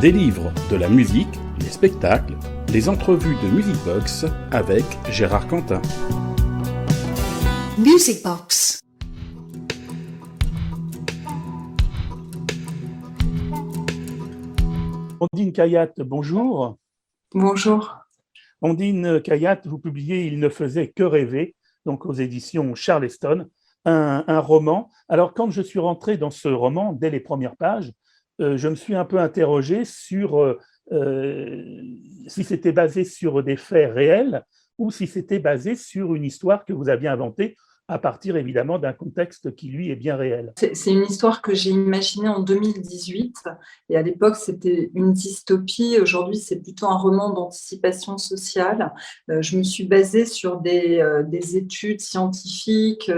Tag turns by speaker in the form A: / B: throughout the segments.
A: Des livres, de la musique, les spectacles, les entrevues de Music Box avec Gérard Quentin.
B: Music Box.
A: Ondine Kayatte, bonjour.
C: Bonjour.
A: Ondine Kayatte, vous publiez Il ne faisait que rêver, donc aux éditions Charleston, un roman. Alors, quand je suis rentré dans ce roman, dès les premières pages, je me suis un peu interrogé sur si c'était basé sur des faits réels ou si c'était basé sur une histoire que vous aviez inventée à partir évidemment d'un contexte qui, lui, est bien réel.
C: C'est une histoire que j'ai imaginée en 2018 et à l'époque c'était une dystopie. Aujourd'hui c'est plutôt un roman d'anticipation sociale. Je me suis basée sur des études scientifiques,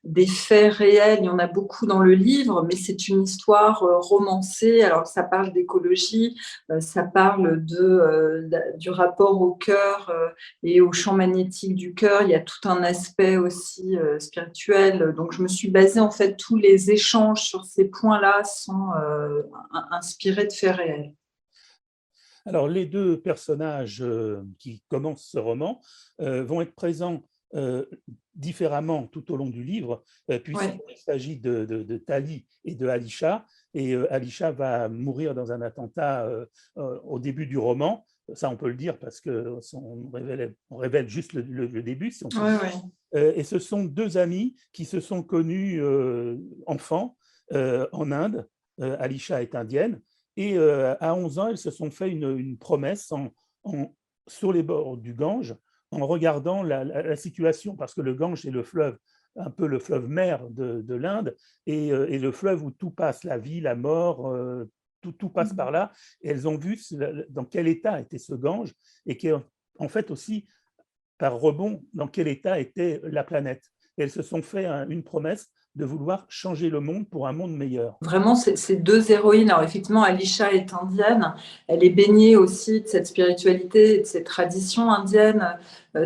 C: des faits réels. Il y en a beaucoup dans le livre, mais c'est une histoire romancée. Alors ça parle d'écologie, ça parle du rapport au cœur et au champ magnétique du cœur. Il y a tout un aspect aussi spirituel. Donc, je me suis basée, en fait, tous les échanges sur ces points-là sont inspirés de faits réels.
A: Alors, les deux personnages qui commencent ce roman vont être présents différemment tout au long du livre, puisqu'il s'agit de Tali et de Alisha. Et Alisha va mourir dans un attentat au début du roman. Ça, on peut le dire parce qu'on révèle juste le début, si on peut dire. Et ce sont deux amis qui se sont connus enfants en Inde. Alisha est indienne. Et à 11 ans, elles se sont fait une promesse sur les bords du Gange, en regardant la situation, parce que le Gange est le fleuve, un peu le fleuve mère de l'Inde, et le fleuve où tout passe, la vie, la mort, tout passe par là. Et elles ont vu dans quel état était ce Gange, et qu'en fait aussi, par rebond, dans quel état était la planète. Et elles se sont fait une promesse de vouloir changer le monde pour un monde meilleur.
C: Vraiment, ces deux héroïnes, alors effectivement, Alisha est indienne, elle est baignée aussi de cette spiritualité, de ces traditions indiennes.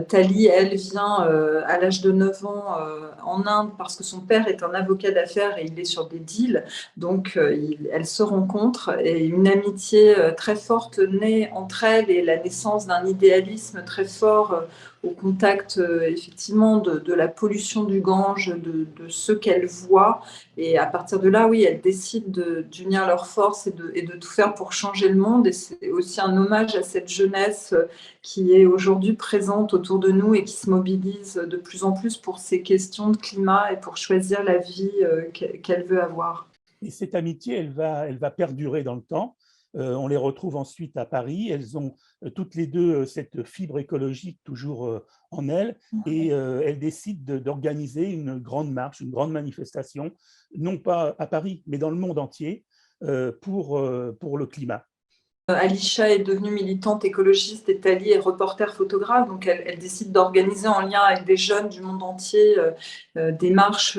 C: Tali, elle vient à l'âge de 9 ans en Inde parce que son père est un avocat d'affaires et il est sur des deals. Donc, elles se rencontrent et une amitié très forte naît entre elles et la naissance d'un idéalisme très fort au contact effectivement de la pollution du Gange, de ce qu'elles voient. Et à partir de là, oui, elles décident d'unir leurs forces et de tout faire pour changer le monde. Et c'est aussi un hommage à cette jeunesse qui est aujourd'hui présente autour de nous et qui se mobilise de plus en plus pour ces questions de climat et pour choisir la vie qu'elle veut avoir.
A: Et cette amitié, elle va perdurer dans le temps. On les retrouve ensuite à Paris. Elles ont toutes les deux cette fibre écologique toujours en elles, et elles décident d'organiser une grande marche, une grande manifestation, non pas à Paris, mais dans le monde entier, pour le climat.
C: Alisha est devenue militante écologiste et Tali est reporter photographe, donc elle décide d'organiser en lien avec des jeunes du monde entier des marches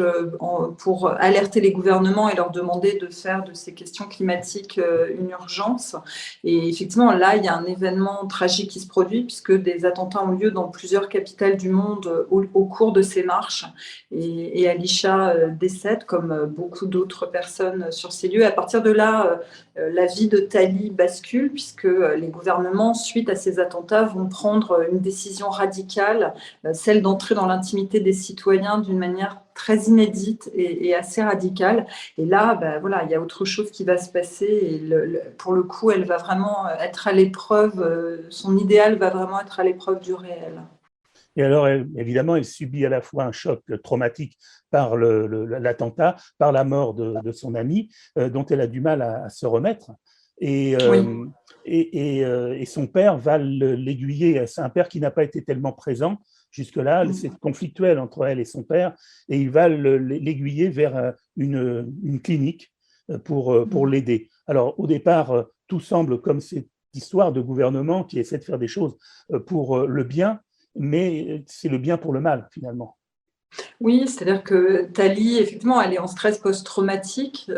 C: pour alerter les gouvernements et leur demander de faire de ces questions climatiques une urgence. Et effectivement, là, il y a un événement tragique qui se produit puisque des attentats ont lieu dans plusieurs capitales du monde au cours de ces marches. Et Alisha décède, comme beaucoup d'autres personnes sur ces lieux. À partir de là, la vie de Tali bascule, puisque les gouvernements, suite à ces attentats, vont prendre une décision radicale, celle d'entrer dans l'intimité des citoyens d'une manière très inédite et assez radicale. Et là, voilà, il y a autre chose qui va se passer. Et pour le coup, elle va vraiment être à l'épreuve, son idéal va vraiment être à l'épreuve du réel.
A: Et alors, évidemment, elle subit à la fois un choc traumatique par l'attentat, par la mort de son ami, dont elle a du mal à se remettre. Et son père va l'aiguiller. C'est un père qui n'a pas été tellement présent jusque-là, c'est conflictuel entre elle et son père, et il va l'aiguiller vers une clinique pour l'aider. Alors, au départ, tout semble comme cette histoire de gouvernement qui essaie de faire des choses pour le bien, mais c'est le bien pour le mal, finalement.
C: Oui, c'est-à-dire que Thalie, effectivement, elle est en stress post-traumatique,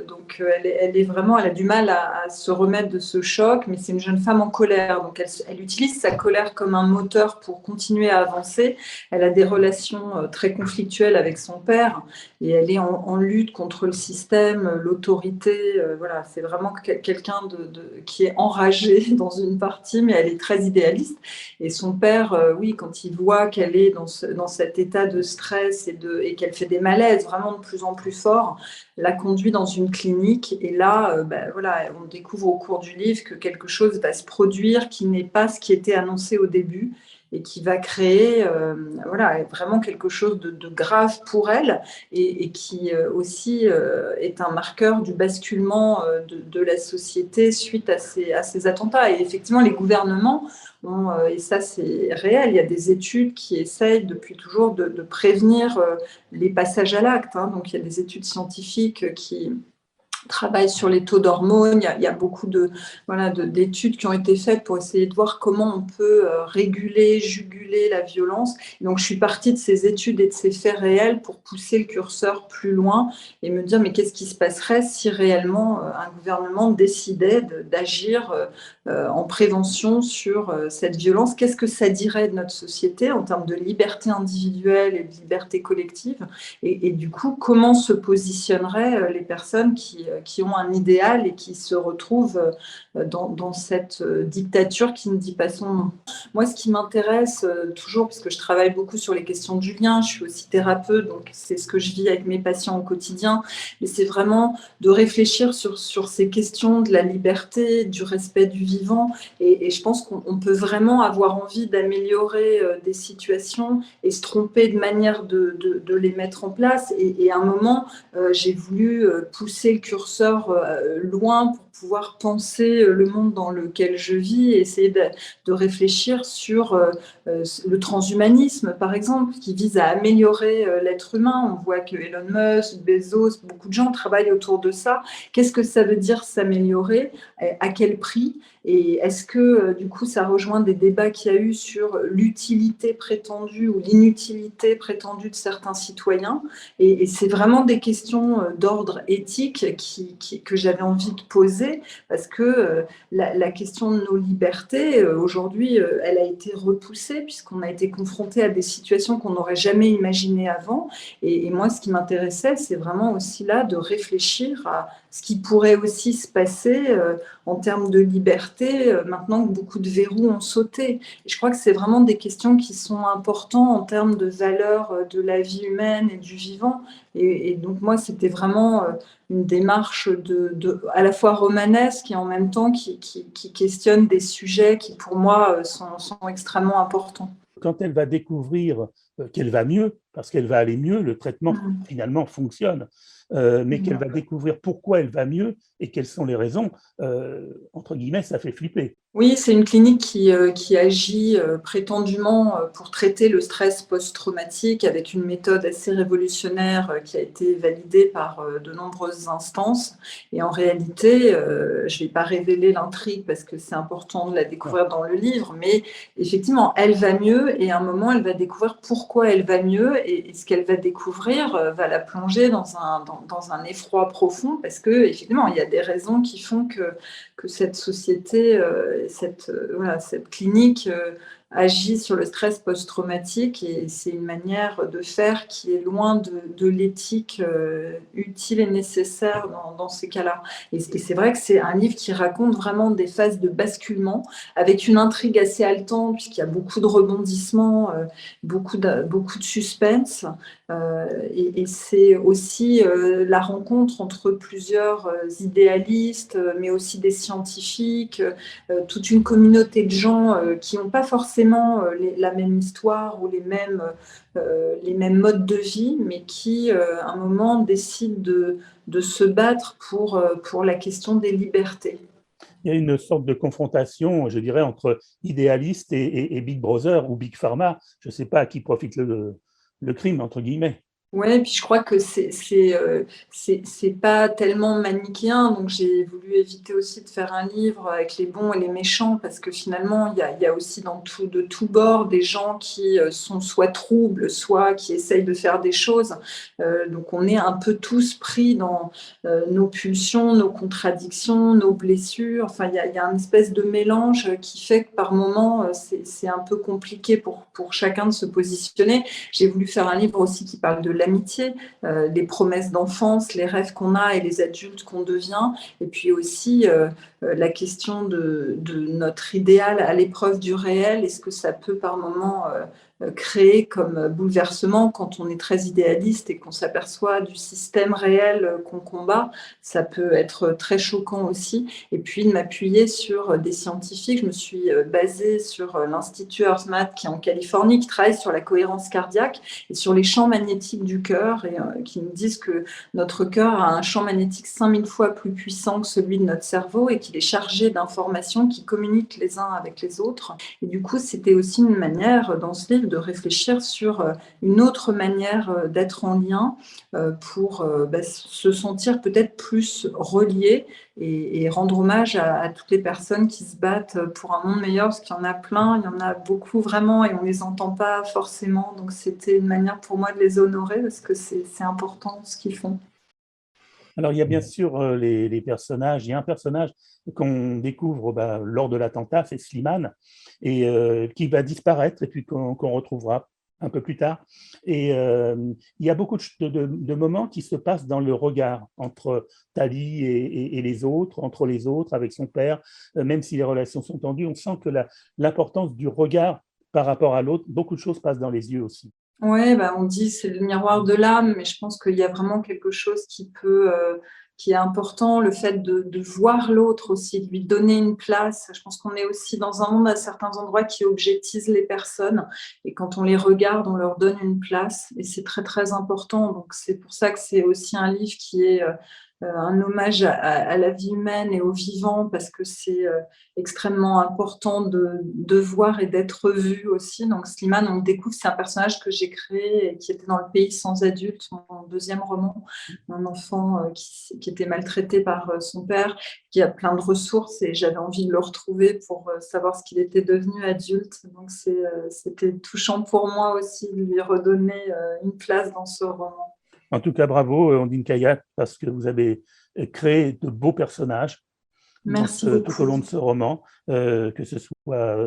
C: donc elle est vraiment, elle a du mal à se remettre de ce choc, mais c'est une jeune femme en colère, donc elle utilise sa colère comme un moteur pour continuer à avancer. Elle a des relations très conflictuelles avec son père et elle est en lutte contre le système, l'autorité. Voilà, c'est vraiment quelqu'un qui est enragé dans une partie, mais elle est très idéaliste. Et son père, oui, quand il voit qu'elle est dans cet état de stress et qu'elle fait des malaises vraiment de plus en plus forts, la conduit dans une clinique. Et là, voilà, on découvre au cours du livre que quelque chose va se produire qui n'est pas ce qui était annoncé au début et qui va créer voilà, vraiment quelque chose de grave pour elle et qui aussi est un marqueur du basculement de la société suite à ces attentats. Et effectivement, les gouvernements et ça c'est réel, il y a des études qui essayent depuis toujours de prévenir les passages à l'acte, hein. Donc il y a des études scientifiques qui travaille sur les taux d'hormones. Il y a beaucoup voilà, d'études qui ont été faites pour essayer de voir comment on peut réguler, juguler la violence. Et donc, je suis partie de ces études et de ces faits réels pour pousser le curseur plus loin et me dire, mais qu'est-ce qui se passerait si réellement un gouvernement décidait d'agir en prévention sur cette violence? Qu'est-ce que ça dirait de notre société en termes de liberté individuelle et de liberté collective? Et du coup, comment se positionneraient les personnes qui ont un idéal et qui se retrouvent dans cette dictature qui ne dit pas son nom. Moi, ce qui m'intéresse toujours, parce que je travaille beaucoup sur les questions du lien, je suis aussi thérapeute, donc c'est ce que je vis avec mes patients au quotidien, mais c'est vraiment de réfléchir sur ces questions de la liberté, du respect du vivant, et je pense qu'on peut vraiment avoir envie d'améliorer des situations et se tromper de manière de les mettre en place. Et à un moment, j'ai voulu pousser le curseur loin pour pouvoir penser le monde dans lequel je vis et essayer de réfléchir sur le transhumanisme, par exemple, qui vise à améliorer l'être humain. On voit que Elon Musk, Bezos, beaucoup de gens travaillent autour de ça. Qu'est-ce que ça veut dire s'améliorer? À quel prix? Et est-ce que, du coup, ça rejoint des débats qu'il y a eu sur l'utilité prétendue ou l'inutilité prétendue de certains citoyens? Et c'est vraiment des questions d'ordre éthique que j'avais envie de poser parce que la question de nos libertés, aujourd'hui, elle a été repoussée puisqu'on a été confronté à des situations qu'on n'aurait jamais imaginées avant. Et moi, ce qui m'intéressait, c'est vraiment aussi là de réfléchir à ce qui pourrait aussi se passer en termes de liberté, maintenant que beaucoup de verrous ont sauté. Et je crois que c'est vraiment des questions qui sont importantes en termes de valeur de la vie humaine et du vivant. Et donc moi, c'était vraiment une démarche à la fois romanesque et en même temps qui questionne des sujets qui, pour moi, sont extrêmement importants.
A: Quand elle va découvrir qu'elle va mieux, parce qu'elle va aller mieux, le traitement finalement fonctionne, mais qu'elle va découvrir pourquoi elle va mieux et quelles sont les raisons, entre guillemets, ça fait flipper.
C: Oui, c'est une clinique qui agit prétendument pour traiter le stress post-traumatique avec une méthode assez révolutionnaire qui a été validée par de nombreuses instances. Et en réalité, je ne vais pas révéler l'intrigue parce que c'est important de la découvrir dans le livre, mais effectivement, elle va mieux et à un moment, elle va découvrir pourquoi elle va mieux et ce qu'elle va découvrir va la plonger dans un effroi profond parce que effectivement, il y a des raisons qui font que cette société, voilà, cette clinique agit sur le stress post-traumatique et c'est une manière de faire qui est loin de l'éthique utile et nécessaire dans ces cas-là. Et c'est vrai que c'est un livre qui raconte vraiment des phases de basculement avec une intrigue assez haletante puisqu'il y a beaucoup de rebondissements, beaucoup de suspense. Et c'est aussi la rencontre entre plusieurs idéalistes, mais aussi des scientifiques, toute une communauté de gens qui n'ont pas forcément la même histoire ou les mêmes modes de vie, mais qui, à un moment, décident de se battre pour la question des libertés.
A: Il y a une sorte de confrontation, je dirais, entre idéalistes et Big Brother ou Big Pharma. Je ne sais pas à qui profite le crime, entre guillemets.
C: Ouais, puis je crois que c'est pas tellement manichéen, donc j'ai voulu éviter aussi de faire un livre avec les bons et les méchants, parce que finalement, il y a aussi de tous bords des gens qui sont soit troubles, soit qui essayent de faire des choses. Donc on est un peu tous pris dans nos pulsions, nos contradictions, nos blessures. Enfin, il y a une espèce de mélange qui fait que par moments, c'est un peu compliqué pour chacun de se positionner. J'ai voulu faire un livre aussi qui parle de l'amitié, les promesses d'enfance, les rêves qu'on a et les adultes qu'on devient, et puis aussi la question de notre idéal à l'épreuve du réel. Est-ce que ça peut par moments créer comme bouleversement quand on est très idéaliste et qu'on s'aperçoit du système réel qu'on combat? Ça peut être très choquant aussi. Et puis de m'appuyer sur des scientifiques. Je me suis basée sur l'Institut HeartMath qui est en Californie, qui travaille sur la cohérence cardiaque et sur les champs magnétiques du cœur, et qui nous disent que notre cœur a un champ magnétique 5000 fois plus puissant que celui de notre cerveau et qu'il est chargé d'informations qui communiquent les uns avec les autres. Et du coup, c'était aussi une manière dans ce livre de réfléchir sur une autre manière d'être en lien pour se sentir peut-être plus relié et rendre hommage à toutes les personnes qui se battent pour un monde meilleur, parce qu'il y en a plein, il y en a beaucoup vraiment, et on ne les entend pas forcément. Donc c'était une manière pour moi de les honorer, parce que c'est important ce qu'ils font.
A: Alors, il y a bien sûr les personnages. Il y a un personnage qu'on découvre lors de l'attentat, c'est Slimane, et qui va disparaître et puis qu'on retrouvera un peu plus tard. Et il y a beaucoup de moments qui se passent dans le regard entre Tali et les autres, entre les autres, avec son père, même si les relations sont tendues, on sent que l'importance du regard par rapport à l'autre, beaucoup de choses passent dans les yeux aussi.
C: Ouais, bah, on dit c'est le miroir de l'âme, mais je pense qu'il y a vraiment quelque chose qui est important, le fait de voir l'autre aussi, de lui donner une place. Je pense qu'on est aussi dans un monde à certains endroits qui objectise les personnes, et quand on les regarde, on leur donne une place, et c'est très très important. Donc c'est pour ça que c'est aussi un livre qui est un hommage à la vie humaine et au vivant, parce que c'est extrêmement important de voir et d'être vu aussi. Donc Slimane, on le découvre, c'est un personnage que j'ai créé et qui était dans Le pays sans adulte, mon deuxième roman, un enfant qui était maltraité par son père, qui a plein de ressources, et j'avais envie de le retrouver pour savoir ce qu'il était devenu adulte. Donc c'était touchant pour moi aussi de lui redonner une place dans ce roman.
A: En tout cas, bravo, Ondine Kayak, parce que vous avez créé de beaux personnages
C: Merci
A: tout au long de
C: beaucoup.
A: ce roman, que ce soit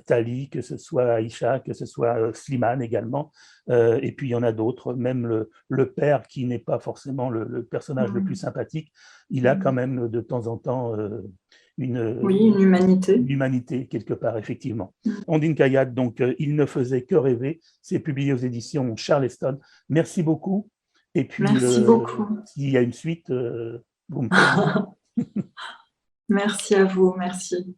A: Tali, que ce soit Aïcha, que ce soit Slimane également. Et puis, il y en a d'autres, même le père, qui n'est pas forcément le personnage le plus sympathique, il a quand même de temps en temps
C: Oui, une humanité.
A: une humanité quelque part, effectivement. Ondine Kayak, donc, Il ne faisait que rêver, c'est publié aux éditions Charleston. Merci beaucoup. Et puis,
C: Merci beaucoup.
A: s'il y a une suite, vous me prévenez.
C: Merci à vous, merci.